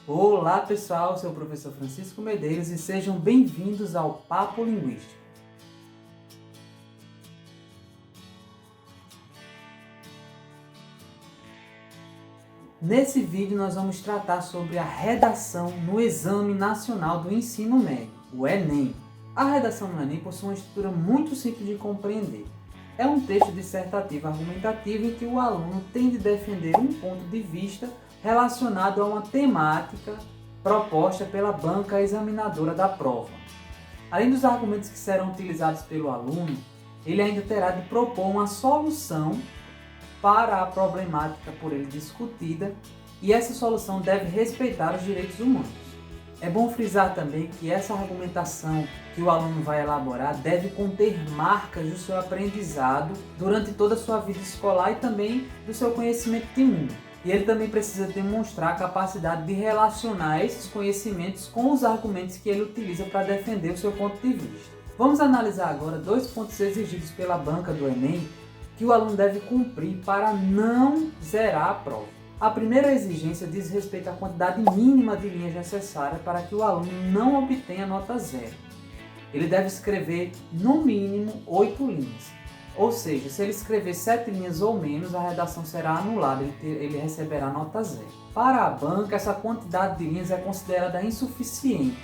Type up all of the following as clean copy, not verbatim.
Olá pessoal, eu sou o professor Francisco Medeiros e sejam bem-vindos ao Papo Linguístico. Nesse vídeo nós vamos tratar sobre a redação no Exame Nacional do Ensino Médio, o Enem. A redação no Enem possui uma estrutura muito simples de compreender. É um texto dissertativo argumentativo em que o aluno tem de defender um ponto de vista relacionado a uma temática proposta pela banca examinadora da prova. Além dos argumentos que serão utilizados pelo aluno, ele ainda terá de propor uma solução para a problemática por ele discutida, e essa solução deve respeitar os direitos humanos. É bom frisar também que essa argumentação que o aluno vai elaborar deve conter marcas do seu aprendizado durante toda a sua vida escolar e também do seu conhecimento de mundo. E ele também precisa demonstrar a capacidade de relacionar esses conhecimentos com os argumentos que ele utiliza para defender o seu ponto de vista. Vamos analisar agora 2 pontos exigidos pela banca do Enem que o aluno deve cumprir para não zerar a prova. A primeira exigência diz respeito à quantidade mínima de linhas necessárias para que o aluno não obtenha nota zero. Ele deve escrever no mínimo 8 linhas. Ou seja, se ele escrever 7 linhas ou menos, a redação será anulada, ele receberá nota zero. Para a banca, essa quantidade de linhas é considerada insuficiente.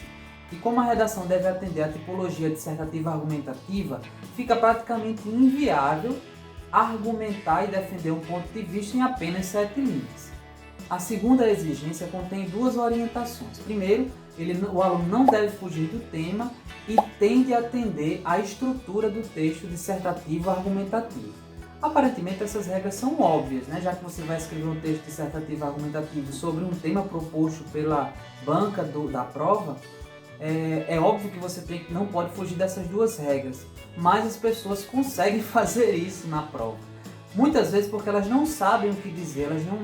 E como a redação deve atender à tipologia dissertativa argumentativa, fica praticamente inviável argumentar e defender um ponto de vista em apenas 7 linhas. A segunda exigência contém 2 orientações. Primeiro, o aluno não deve fugir do tema e tem de atender à estrutura do texto dissertativo argumentativo. Aparentemente essas regras são óbvias, né? Já que você vai escrever um texto dissertativo argumentativo sobre um tema proposto pela banca da prova, é óbvio que você não pode fugir dessas 2 regras, mas as pessoas conseguem fazer isso na prova. Muitas vezes porque elas não sabem o que dizer, elas não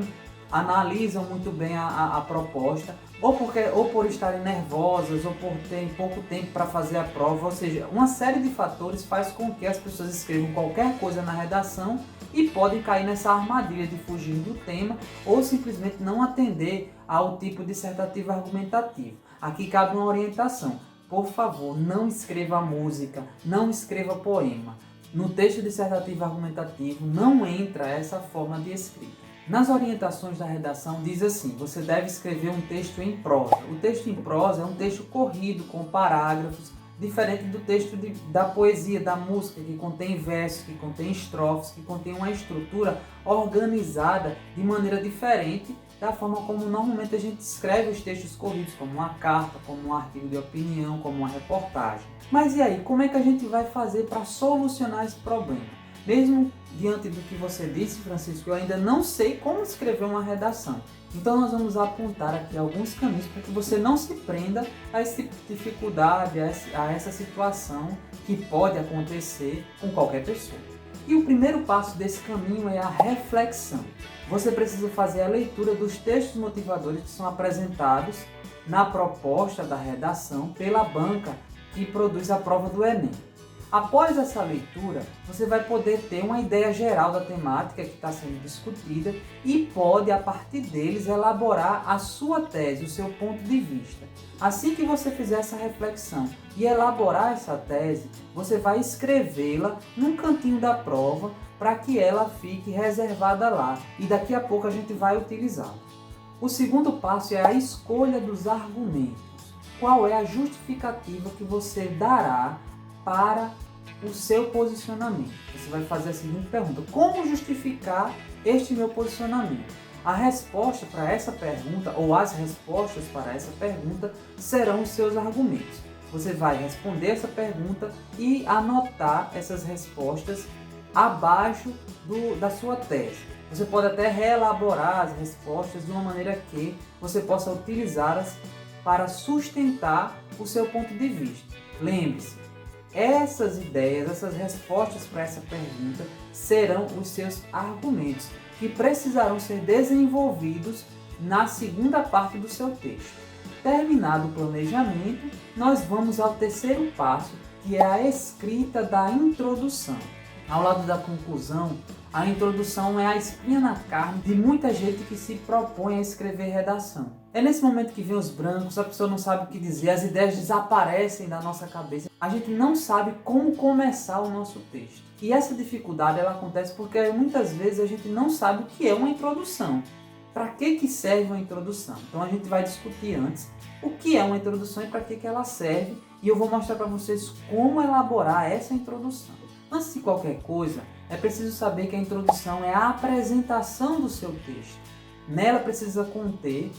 analisam muito bem a proposta, ou por estarem nervosas, ou por terem pouco tempo para fazer a prova. Ou seja, uma série de fatores faz com que as pessoas escrevam qualquer coisa na redação e podem cair nessa armadilha de fugir do tema ou simplesmente não atender ao tipo dissertativo argumentativo. Aqui cabe uma orientação. Por favor, não escreva música, não escreva poema. No texto dissertativo argumentativo não entra essa forma de escrita. Nas orientações da redação diz assim: você deve escrever um texto em prosa. O texto em prosa é um texto corrido, com parágrafos, diferente do texto da poesia, da música, que contém versos, que contém estrofes, que contém uma estrutura organizada de maneira diferente da forma como normalmente a gente escreve os textos corridos, como uma carta, como um artigo de opinião, como uma reportagem. Mas e aí, como é que a gente vai fazer para solucionar esse problema? Mesmo diante do que você disse, Francisco, eu ainda não sei como escrever uma redação. Então nós vamos apontar aqui alguns caminhos para que você não se prenda a essa dificuldade, a essa situação que pode acontecer com qualquer pessoa. E o primeiro passo desse caminho é a reflexão. Você precisa fazer a leitura dos textos motivadores que são apresentados na proposta da redação pela banca que produz a prova do Enem. Após essa leitura, você vai poder ter uma ideia geral da temática que está sendo discutida e pode, a partir deles, elaborar a sua tese, o seu ponto de vista. Assim que você fizer essa reflexão e elaborar essa tese, você vai escrevê-la num cantinho da prova para que ela fique reservada lá e daqui a pouco a gente vai utilizá-la. O segundo passo é a escolha dos argumentos. Qual é a justificativa que você dará para o seu posicionamento? Você vai fazer a seguinte pergunta: como justificar este meu posicionamento? A resposta para essa pergunta, ou as respostas para essa pergunta, serão os seus argumentos. Você vai responder essa pergunta e anotar essas respostas abaixo da sua tese. Você pode até reelaborar as respostas de uma maneira que você possa utilizá-las para sustentar o seu ponto de vista. Lembre-se, essas ideias, essas respostas para essa pergunta serão os seus argumentos, que precisarão ser desenvolvidos na segunda parte do seu texto. Terminado o planejamento, nós vamos ao terceiro passo, que é a escrita da introdução. Ao lado da conclusão, A introdução é a espinha na carne de muita gente que se propõe a escrever redação. É nesse momento que vem os brancos, a pessoa não sabe o que dizer, as ideias desaparecem da nossa cabeça. A gente não sabe como começar o nosso texto. E essa dificuldade ela acontece porque muitas vezes a gente não sabe o que é uma introdução. Para que serve uma introdução? Então a gente vai discutir antes o que é uma introdução e para que ela serve. E eu vou mostrar para vocês como elaborar essa introdução. Antes de qualquer coisa, é preciso saber que a introdução é a apresentação do seu texto. Nela precisa conter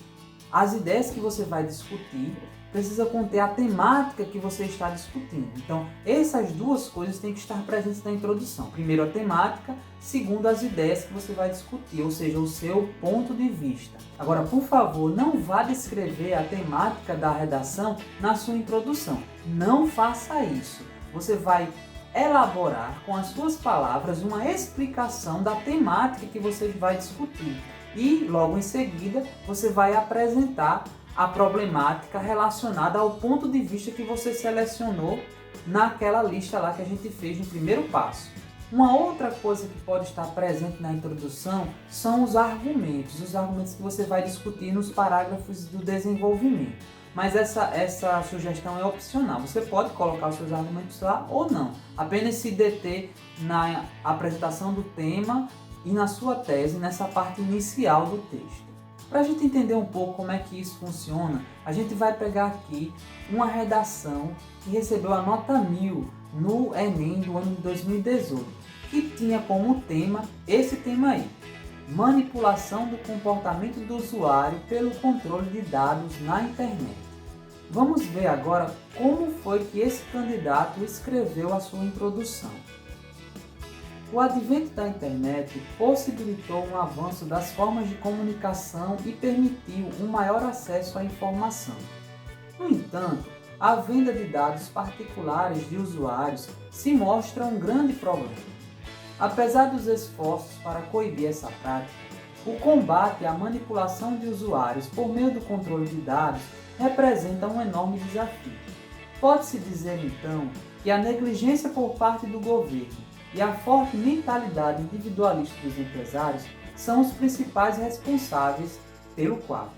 as ideias que você vai discutir, precisa conter a temática que você está discutindo. Então, essas duas coisas têm que estar presentes na introdução. Primeiro, a temática, segundo, as ideias que você vai discutir, ou seja, o seu ponto de vista. Agora, por favor, não vá descrever a temática da redação na sua introdução. Não faça isso. Você vai elaborar com as suas palavras uma explicação da temática que você vai discutir. E logo em seguida você vai apresentar a problemática relacionada ao ponto de vista que você selecionou naquela lista lá que a gente fez no primeiro passo. Uma outra coisa que pode estar presente na introdução são os argumentos que você vai discutir nos parágrafos do desenvolvimento. Mas essa sugestão é opcional, você pode colocar os seus argumentos lá ou não, apenas se deter na apresentação do tema e na sua tese, nessa parte inicial do texto. Para a gente entender um pouco como é que isso funciona, a gente vai pegar aqui uma redação que recebeu a nota 1000 no Enem do ano de 2018, que tinha como tema esse tema aí: manipulação do comportamento do usuário pelo controle de dados na internet. Vamos ver agora como foi que esse candidato escreveu a sua introdução. O advento da internet possibilitou um avanço das formas de comunicação e permitiu um maior acesso à informação. No entanto, a venda de dados particulares de usuários se mostra um grande problema. Apesar dos esforços para coibir essa prática, o combate à manipulação de usuários por meio do controle de dados representa um enorme desafio. Pode-se dizer, então, que a negligência por parte do governo e a forte mentalidade individualista dos empresários são os principais responsáveis pelo quadro.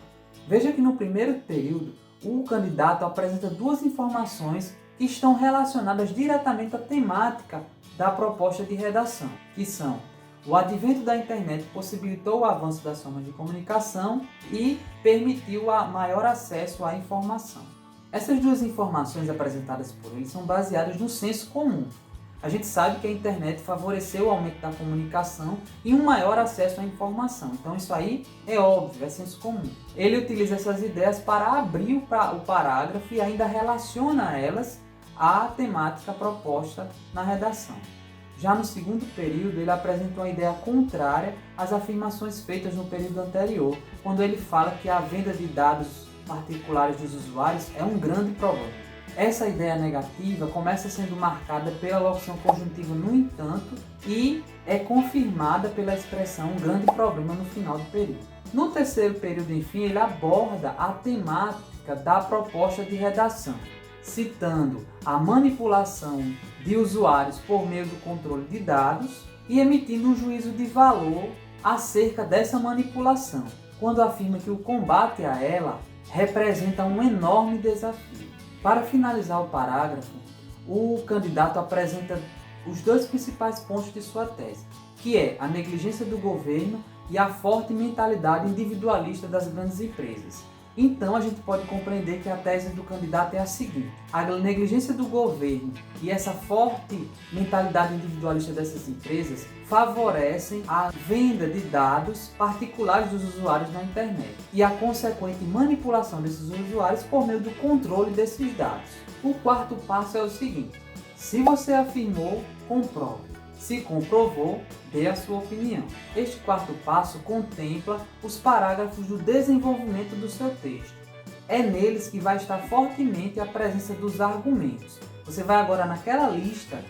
Veja que no primeiro período, o candidato apresenta duas informações que estão relacionadas diretamente à temática da proposta de redação, que são: o advento da internet possibilitou o avanço das formas de comunicação e permitiu maior acesso à informação. Essas duas informações apresentadas por ele são baseadas no senso comum. A gente sabe que a internet favoreceu o aumento da comunicação e um maior acesso à informação. Então isso aí é óbvio, é senso comum. Ele utiliza essas ideias para abrir o parágrafo e ainda relaciona elas à temática proposta na redação. Já no segundo período, ele apresenta uma ideia contrária às afirmações feitas no período anterior, quando ele fala que a venda de dados particulares dos usuários é um grande problema. Essa ideia negativa começa sendo marcada pela locução conjuntiva no entanto e é confirmada pela expressão um grande problema no final do período. No terceiro período, enfim, ele aborda a temática da proposta de redação, citando a manipulação de usuários por meio do controle de dados e emitindo um juízo de valor acerca dessa manipulação, quando afirma que o combate a ela representa um enorme desafio. Para finalizar o parágrafo, o candidato apresenta os dois principais pontos de sua tese, que é a negligência do governo e a forte mentalidade individualista das grandes empresas. Então a gente pode compreender que a tese do candidato é a seguinte: a negligência do governo e essa forte mentalidade individualista dessas empresas favorecem a venda de dados particulares dos usuários na internet e a consequente manipulação desses usuários por meio do controle desses dados. O quarto passo é o seguinte: se você afirmou, comprove. Se comprovou, dê a sua opinião. Este quarto passo contempla os parágrafos do desenvolvimento do seu texto. É neles que vai estar fortemente a presença dos argumentos. Você vai agora naquela lista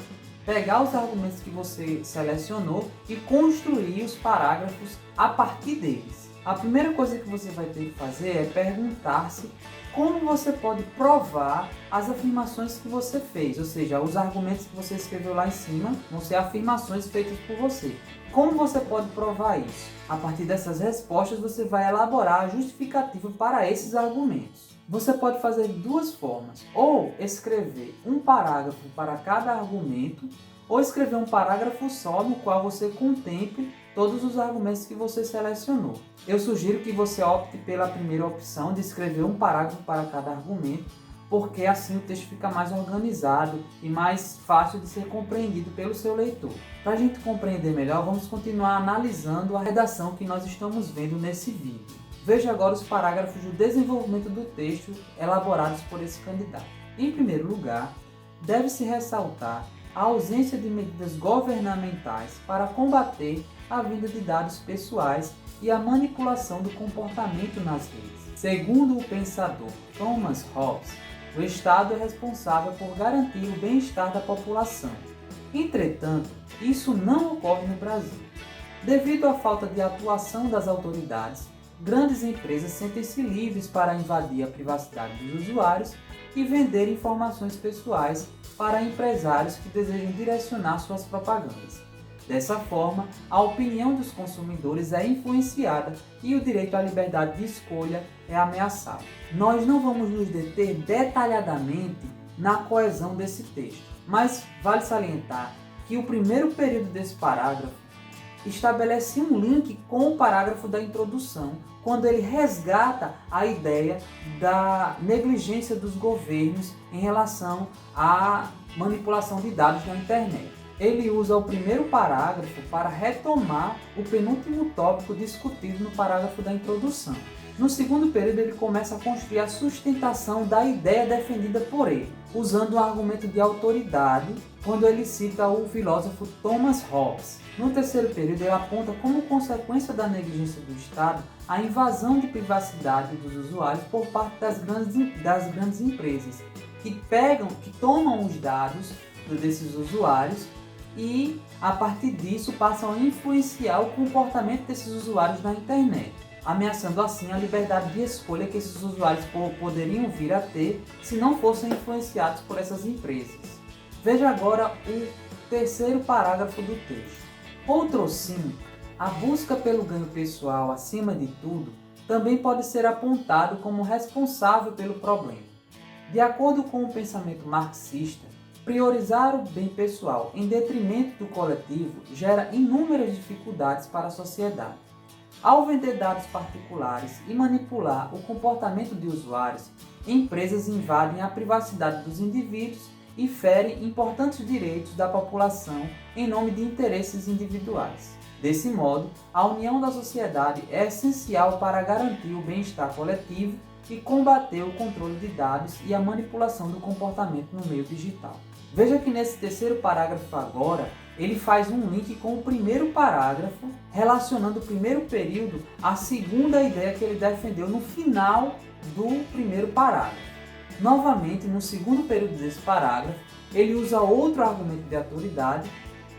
pegar os argumentos que você selecionou e construir os parágrafos a partir deles. A primeira coisa que você vai ter que fazer é perguntar-se como você pode provar as afirmações que você fez, ou seja, os argumentos que você escreveu lá em cima vão ser afirmações feitas por você. Como você pode provar isso? A partir dessas respostas você vai elaborar a justificativa para esses argumentos. Você pode fazer de duas formas, ou escrever um parágrafo para cada argumento, ou escrever um parágrafo só no qual você contemple todos os argumentos que você selecionou. Eu sugiro que você opte pela primeira opção de escrever um parágrafo para cada argumento, porque assim o texto fica mais organizado e mais fácil de ser compreendido pelo seu leitor. Para a gente compreender melhor, vamos continuar analisando a redação que nós estamos vendo nesse vídeo. Veja agora os parágrafos do desenvolvimento do texto elaborados por esse candidato. Em primeiro lugar, deve-se ressaltar a ausência de medidas governamentais para combater a venda de dados pessoais e a manipulação do comportamento nas redes. Segundo o pensador Thomas Hobbes, o Estado é responsável por garantir o bem-estar da população. Entretanto, isso não ocorre no Brasil. Devido à falta de atuação das autoridades, grandes empresas sentem-se livres para invadir a privacidade dos usuários e vender informações pessoais para empresários que desejam direcionar suas propagandas. Dessa forma, a opinião dos consumidores é influenciada e o direito à liberdade de escolha é ameaçado. Nós não vamos nos deter detalhadamente na coesão desse texto, mas vale salientar que o primeiro período desse parágrafo estabelece um link com o parágrafo da introdução, quando ele resgata a ideia da negligência dos governos em relação à manipulação de dados na internet. Ele usa o primeiro parágrafo para retomar o penúltimo tópico discutido no parágrafo da introdução. No segundo período, ele começa a construir a sustentação da ideia defendida por ele, usando um argumento de autoridade, quando ele cita o filósofo Thomas Hobbes. No terceiro período, ele aponta como consequência da negligência do Estado a invasão de privacidade dos usuários por parte das grandes empresas, que tomam os dados desses usuários e, a partir disso, passam a influenciar o comportamento desses usuários na internet, ameaçando assim a liberdade de escolha que esses usuários poderiam vir a ter se não fossem influenciados por essas empresas. Veja agora o terceiro parágrafo do texto. Outrosim, a busca pelo ganho pessoal acima de tudo também pode ser apontado como responsável pelo problema. De acordo com o pensamento marxista, priorizar o bem pessoal em detrimento do coletivo gera inúmeras dificuldades para a sociedade. Ao vender dados particulares e manipular o comportamento de usuários, empresas invadem a privacidade dos indivíduos e ferem importantes direitos da população em nome de interesses individuais. Desse modo, a união da sociedade é essencial para garantir o bem-estar coletivo e combater o controle de dados e a manipulação do comportamento no meio digital. Veja que nesse terceiro parágrafo agora, ele faz um link com o primeiro parágrafo, relacionando o primeiro período à segunda ideia que ele defendeu no final do primeiro parágrafo. Novamente, no segundo período desse parágrafo, ele usa outro argumento de autoridade,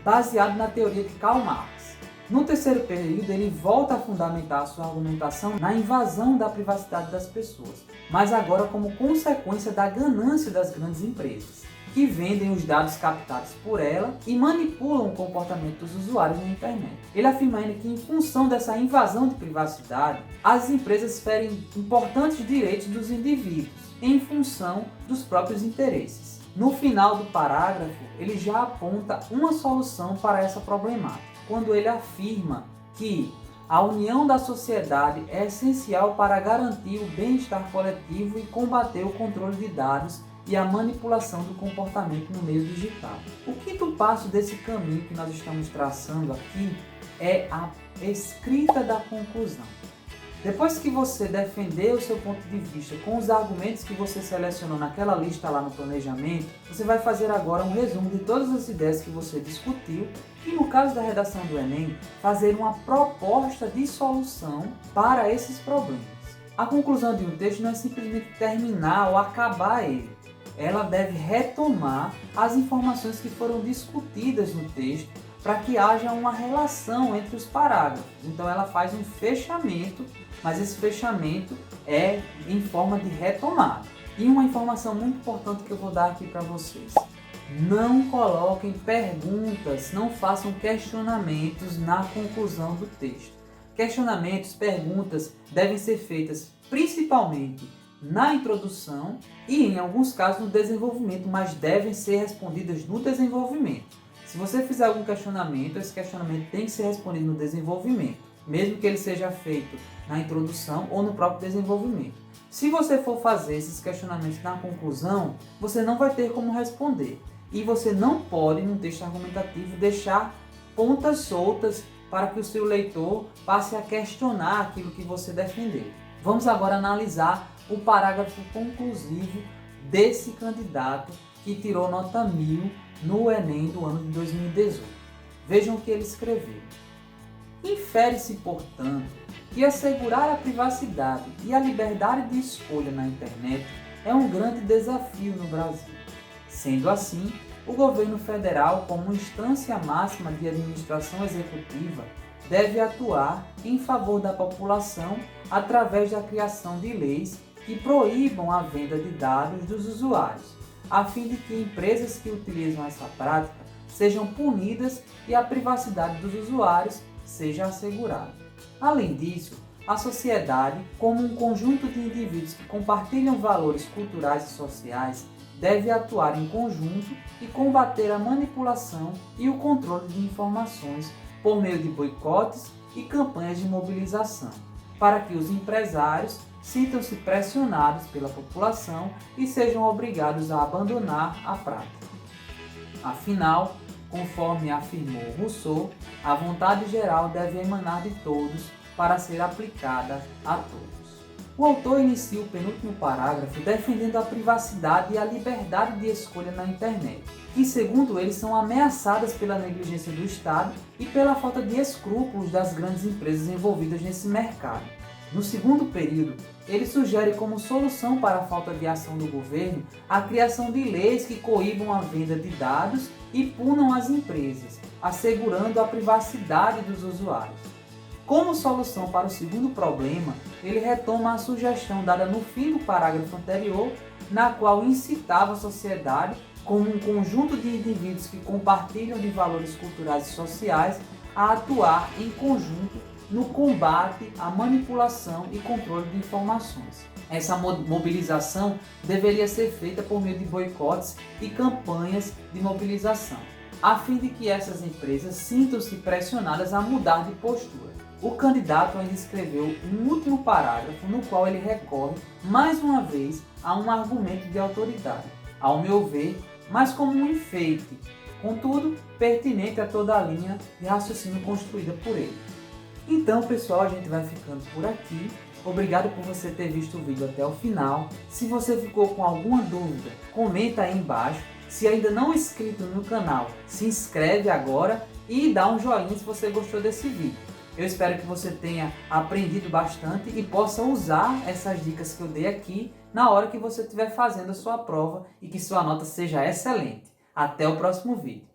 baseado na teoria de Karl Marx. No terceiro período, ele volta a fundamentar a sua argumentação na invasão da privacidade das pessoas, mas agora como consequência da ganância das grandes empresas, que vendem os dados captados por ela e manipulam o comportamento dos usuários na internet. Ele afirma ainda que, em função dessa invasão de privacidade, as empresas ferem importantes direitos dos indivíduos, em função dos próprios interesses. No final do parágrafo, ele já aponta uma solução para essa problemática, quando ele afirma que a união da sociedade é essencial para garantir o bem-estar coletivo e combater o controle de dados e a manipulação do comportamento no meio digital. O quinto passo desse caminho que nós estamos traçando aqui é a escrita da conclusão. Depois que você defender o seu ponto de vista com os argumentos que você selecionou naquela lista lá no planejamento, você vai fazer agora um resumo de todas as ideias que você discutiu e, no caso da redação do Enem, fazer uma proposta de solução para esses problemas. A conclusão de um texto não é simplesmente terminar ou acabar ele. Ela deve retomar as informações que foram discutidas no texto para que haja uma relação entre os parágrafos. Então ela faz um fechamento, mas esse fechamento é em forma de retomada. E uma informação muito importante que eu vou dar aqui para vocês: não coloquem perguntas, não façam questionamentos na conclusão do texto. Questionamentos, perguntas devem ser feitas principalmente na introdução e em alguns casos no desenvolvimento, mas devem ser respondidas no desenvolvimento. Se você fizer algum questionamento, esse questionamento tem que ser respondido no desenvolvimento, mesmo que ele seja feito na introdução ou no próprio desenvolvimento. Se você for fazer esses questionamentos na conclusão, você não vai ter como responder. E você não pode, num texto argumentativo, deixar pontas soltas para que o seu leitor passe a questionar aquilo que você defendeu. Vamos agora analisar o parágrafo conclusivo desse candidato que tirou nota 1000 no Enem do ano de 2018. Vejam o que ele escreveu. Infere-se, portanto, que assegurar a privacidade e a liberdade de escolha na internet é um grande desafio no Brasil. Sendo assim, o governo federal, como instância máxima de administração executiva, deve atuar em favor da população através da criação de leis que proíbam a venda de dados dos usuários, a fim de que empresas que utilizam essa prática sejam punidas e a privacidade dos usuários seja assegurada. Além disso, a sociedade, como um conjunto de indivíduos que compartilham valores culturais e sociais, deve atuar em conjunto e combater a manipulação e o controle de informações por meio de boicotes e campanhas de mobilização, para que os empresários sintam-se pressionados pela população e sejam obrigados a abandonar a prática. Afinal, conforme afirmou Rousseau, a vontade geral deve emanar de todos para ser aplicada a todos. O autor inicia o penúltimo parágrafo defendendo a privacidade e a liberdade de escolha na internet, que segundo ele são ameaçadas pela negligência do Estado e pela falta de escrúpulos das grandes empresas envolvidas nesse mercado. No segundo período, ele sugere como solução para a falta de ação do governo a criação de leis que coíbam a venda de dados e punam as empresas, assegurando a privacidade dos usuários. Como solução para o segundo problema, ele retoma a sugestão dada no fim do parágrafo anterior, na qual incitava a sociedade, como um conjunto de indivíduos que compartilham de valores culturais e sociais, a atuar em conjunto no combate à manipulação e controle de informações. Essa mobilização deveria ser feita por meio de boicotes e campanhas de mobilização, a fim de que essas empresas sintam-se pressionadas a mudar de postura. O candidato ainda escreveu um último parágrafo no qual ele recorre, mais uma vez, a um argumento de autoridade, ao meu ver, mais como um enfeite, contudo, pertinente a toda a linha de raciocínio construída por ele. Então, pessoal, a gente vai ficando por aqui. Obrigado por você ter visto o vídeo até o final. Se você ficou com alguma dúvida, comenta aí embaixo. Se ainda não é inscrito no canal, se inscreve agora e dá um joinha se você gostou desse vídeo. Eu espero que você tenha aprendido bastante e possa usar essas dicas que eu dei aqui na hora que você estiver fazendo a sua prova e que sua nota seja excelente. Até o próximo vídeo.